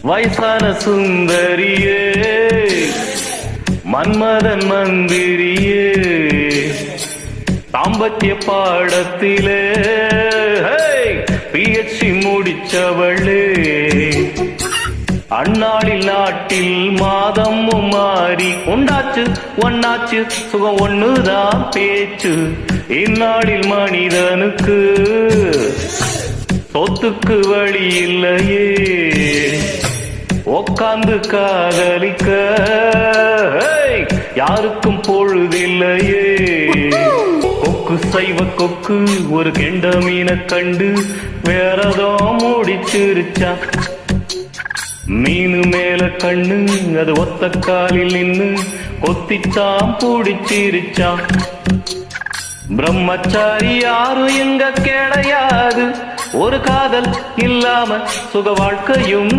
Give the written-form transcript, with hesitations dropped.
வயசான சுந்தரியே மன்மதன் மந்திரியே தாம்பத்திய பாடத்திலே PhD முடிச்சவளே அந்நாளில் நாட்டில் மாதமும் மாறி உண்டாச்சு ஒன்னாச்சு சுகம் ஒண்ணுதான் பேச்சு இந்நாளில் மனிதனுக்கு சொத்துக்கு வழி இல்லையே உக்காந்து காதலிக்க யாருக்கும் பொழுதில்லையே கொக்கு சைவ கொக்கு ஒரு கெண்ட மீனை கண்டு வேறதோ முடிச்சிருச்சா மீனு மேல கண்ணு அது ஒத்த காலில் நின்னு கொத்தித்தான் பிடிச்சிருச்சா பிரம்மச்சாரி யாரும் எங்க கிடையாது ஒரு காதல் இல்லாம சுக வாழ்க்கையும்